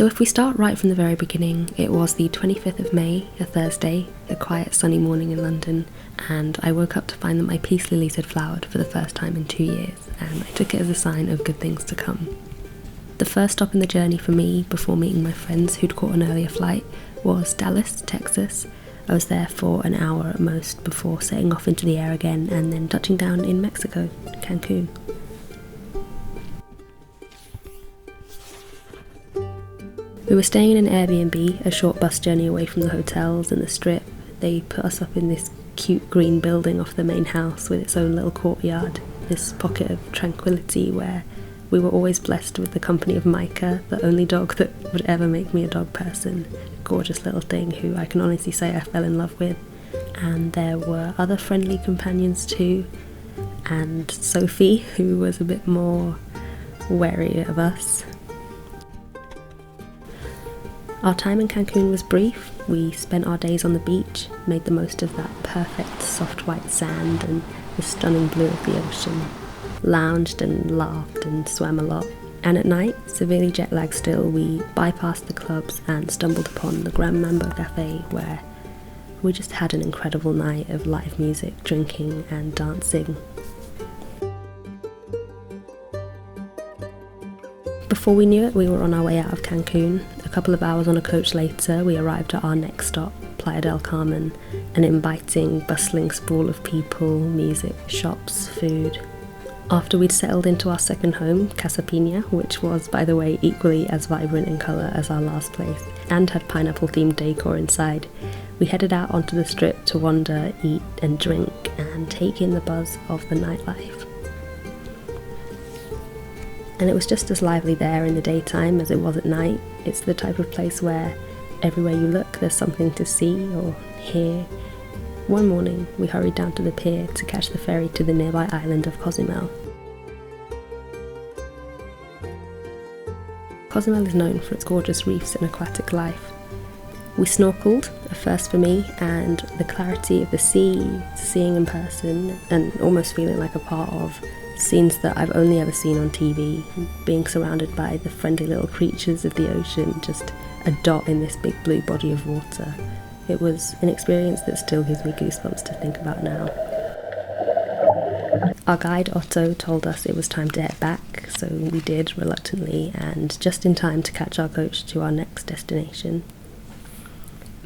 So if we start right from the very beginning, it was the 25th of May, a Thursday, a quiet sunny morning in London, and I woke up to find that my peace lilies had flowered for the first time in 2 years, and I took it as a sign of good things to come. The first stop in the journey for me, before meeting my friends who'd caught an earlier flight, was Dallas, Texas. I was there for an hour at most before setting off into the air again and then touching down in Mexico, Cancun. We were staying in an Airbnb, a short bus journey away from the hotels and the strip. They put us up in this cute green building off the main house with its own little courtyard, this pocket of tranquility where we were always blessed with the company of Micah, the only dog that would ever make me a dog person, a gorgeous little thing who I can honestly say I fell in love with. And there were other friendly companions too, and Sophie, who was a bit more wary of us. Our time in Cancun was brief. We spent our days on the beach, made the most of that perfect soft white sand and the stunning blue of the ocean, lounged and laughed and swam a lot. And at night, severely jet lagged still, we bypassed the clubs and stumbled upon the Grand Mambo Cafe, where we just had an incredible night of live music, drinking and dancing. Before we knew it, we were on our way out of Cancun. A couple of hours on a coach later, we arrived at our next stop, Playa del Carmen, an inviting, bustling sprawl of people, music, shops, food. After we'd settled into our second home, Casa Pina, which was, by the way, equally as vibrant in colour as our last place, and had pineapple-themed decor inside, we headed out onto the strip to wander, eat and drink, and take in the buzz of the nightlife. And it was just as lively there in the daytime as it was at night. It's the type of place where everywhere you look there's something to see or hear. One morning we hurried down to the pier to catch the ferry to the nearby island of Cozumel. Cozumel is known for its gorgeous reefs and aquatic life. We snorkeled, a first for me, and the clarity of the sea, seeing in person and almost feeling like a part of scenes that I've only ever seen on TV, being surrounded by the friendly little creatures of the ocean, just a dot in this big blue body of water. It was an experience that still gives me goosebumps to think about now. Our guide Otto told us it was time to head back, so we did reluctantly and just in time to catch our coach to our next destination.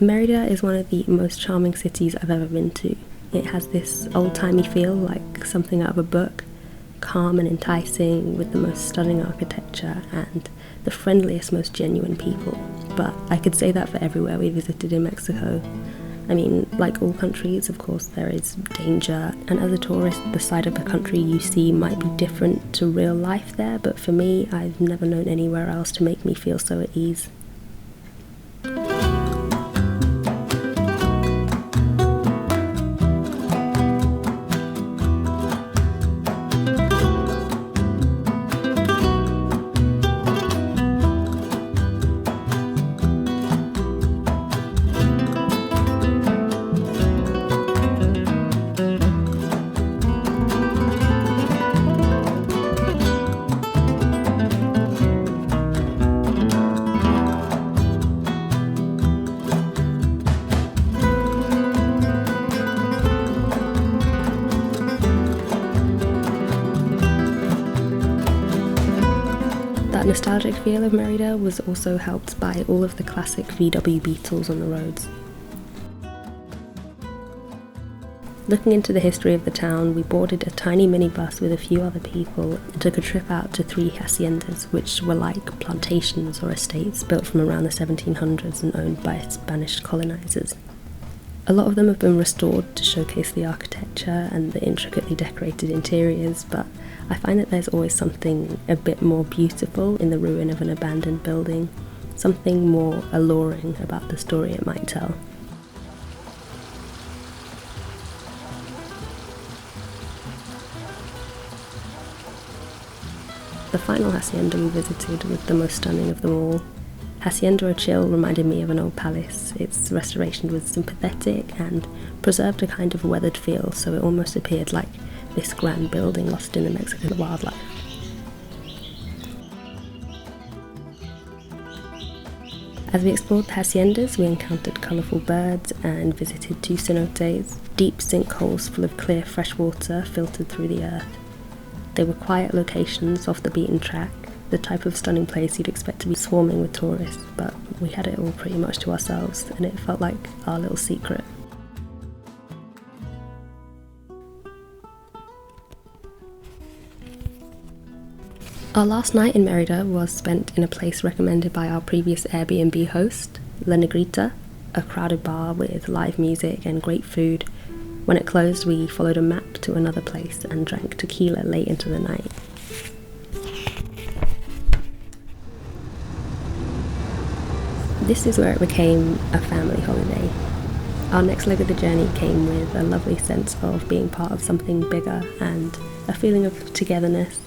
Merida is one of the most charming cities I've ever been to. It has this old-timey feel, like something out of a book, calm and enticing with the most stunning architecture and the friendliest, most genuine people. But I could say that for everywhere we visited in Mexico. I mean, like all countries, of course, there is danger, and as a tourist, the side of the country you see might be different to real life there, but for me, I've never known anywhere else to make me feel so at ease. That nostalgic feel of Merida was also helped by all of the classic VW Beetles on the roads. Looking into the history of the town, we boarded a tiny minibus with a few other people and took a trip out to 3 haciendas, which were like plantations or estates built from around the 1700s and owned by Spanish colonizers. A lot of them have been restored to showcase the architecture and the intricately decorated interiors, but I find that there's always something a bit more beautiful in the ruin of an abandoned building, something more alluring about the story it might tell. The final hacienda we visited was the most stunning of them all. Hacienda Ochil reminded me of an old palace. Its restoration was sympathetic and preserved a kind of weathered feel, so it almost appeared like this grand building lost in the Mexican wildlife. As we explored the haciendas, we encountered colourful birds and visited two cenotes, deep sinkholes full of clear fresh water filtered through the earth. They were quiet locations off the beaten track, the type of stunning place you'd expect to be swarming with tourists, but we had it all pretty much to ourselves, and it felt like our little secret. Our last night in Merida was spent in a place recommended by our previous Airbnb host, La Negrita, a crowded bar with live music and great food. When it closed, we followed a map to another place and drank tequila late into the night. This is where it became a family holiday. Our next leg of the journey came with a lovely sense of being part of something bigger and a feeling of togetherness.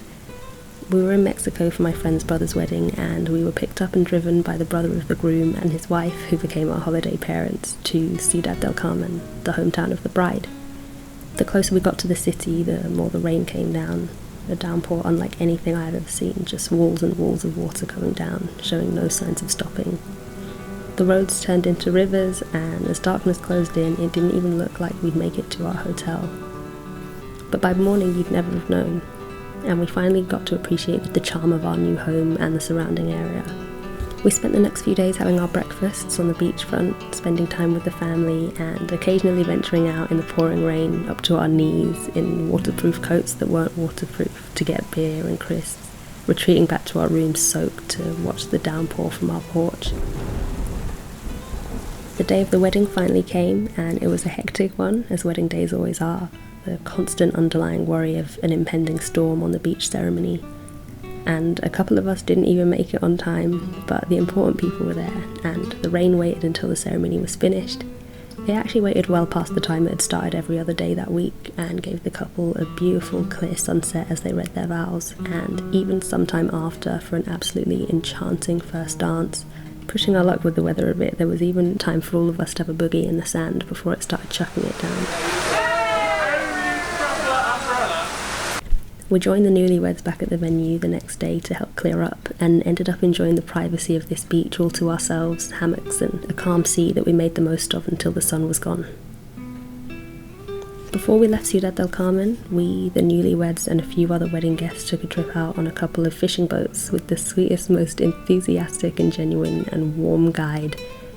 We were in Mexico for my friend's brother's wedding, and we were picked up and driven by the brother of the groom and his wife, who became our holiday parents, to Ciudad del Carmen, the hometown of the bride. The closer we got to the city, the more the rain came down. A downpour unlike anything I've ever seen, just walls and walls of water coming down, showing no signs of stopping. The roads turned into rivers, and as darkness closed in, it didn't even look like we'd make it to our hotel. But by morning you'd never have known, and we finally got to appreciate the charm of our new home and the surrounding area. We spent the next few days having our breakfasts on the beachfront, spending time with the family, and occasionally venturing out in the pouring rain up to our knees in waterproof coats that weren't waterproof to get beer and crisps, retreating back to our rooms soaked to watch the downpour from our porch. The day of the wedding finally came, and it was a hectic one, as wedding days always are. The constant underlying worry of an impending storm on the beach ceremony. And a couple of us didn't even make it on time, but the important people were there, and the rain waited until the ceremony was finished. It actually waited well past the time it had started every other day that week, and gave the couple a beautiful clear sunset as they read their vows, and even some time after for an absolutely enchanting first dance. Pushing our luck with the weather a bit, there was even time for all of us to have a boogie in the sand before it started chucking it down. We joined the newlyweds back at the venue the next day to help clear up, and ended up enjoying the privacy of this beach all to ourselves, hammocks and a calm sea that we made the most of until the sun was gone. Before we left Ciudad del Carmen, we, the newlyweds and a few other wedding guests, took a trip out on a couple of fishing boats with the sweetest, most enthusiastic and genuine and warm guide.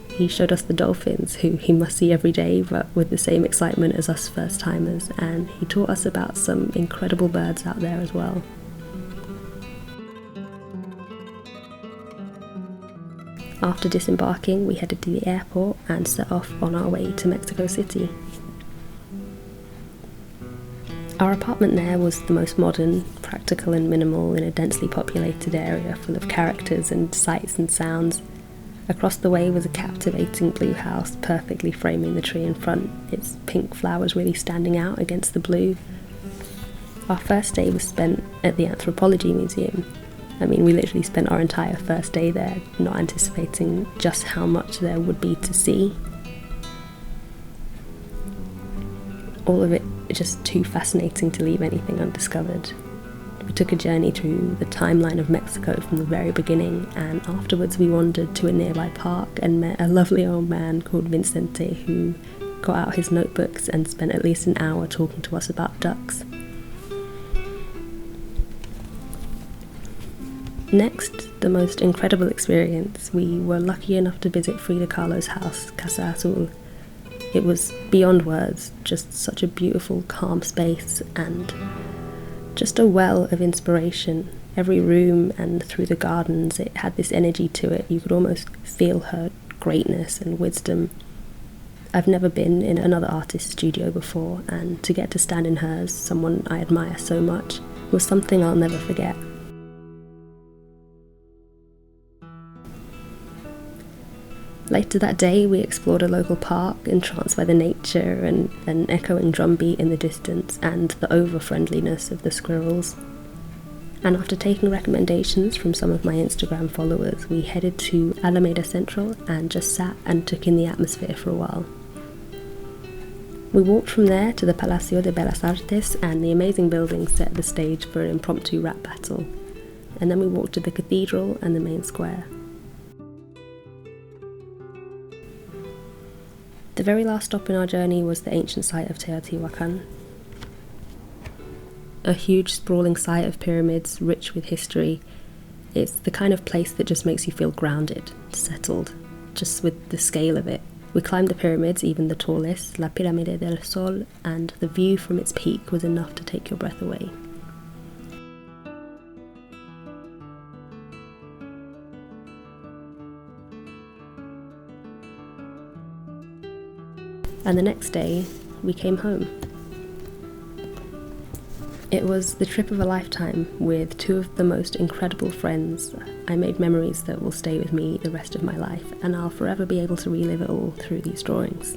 He showed us the dolphins, who he must see every day, but with the same excitement as us first-timers, and he taught us about some incredible birds out there as well. After disembarking, we headed to the airport and set off on our way to Mexico City. Our apartment there was the most modern, practical and minimal in a densely populated area full of characters and sights and sounds. Across the way was a captivating blue house, perfectly framing the tree in front, its pink flowers really standing out against the blue. Our first day was spent at the Anthropology Museum. I mean, we literally spent our entire first day there, not anticipating just how much there would be to see. All of it just too fascinating to leave anything undiscovered. We took a journey through the timeline of Mexico from the very beginning, and afterwards we wandered to a nearby park and met a lovely old man called Vicente, who got out his notebooks and spent at least an hour talking to us about ducks. Next, the most incredible experience, we were lucky enough to visit Frida Kahlo's house, Casa Azul. It was beyond words, just such a beautiful, calm space, and just a well of inspiration. Every room and through the gardens, it had this energy to it. You could almost feel her greatness and wisdom. I've never been in another artist's studio before, and to get to stand in hers, someone I admire so much, was something I'll never forget. Later that day, we explored a local park, entranced by the nature and an echoing drumbeat in the distance and the over-friendliness of the squirrels. And after taking recommendations from some of my Instagram followers, we headed to Alameda Central and just sat and took in the atmosphere for a while. We walked from there to the Palacio de Bellas Artes, and the amazing building set the stage for an impromptu rap battle. And then we walked to the cathedral and the main square. The very last stop in our journey was the ancient site of Teotihuacan. A huge sprawling site of pyramids, rich with history. It's the kind of place that just makes you feel grounded, settled, just with the scale of it. We climbed the pyramids, even the tallest, La Pirámide del Sol, and the view from its peak was enough to take your breath away. And the next day, we came home. It was the trip of a lifetime with two of the most incredible friends. I made memories that will stay with me the rest of my life, and I'll forever be able to relive it all through these drawings.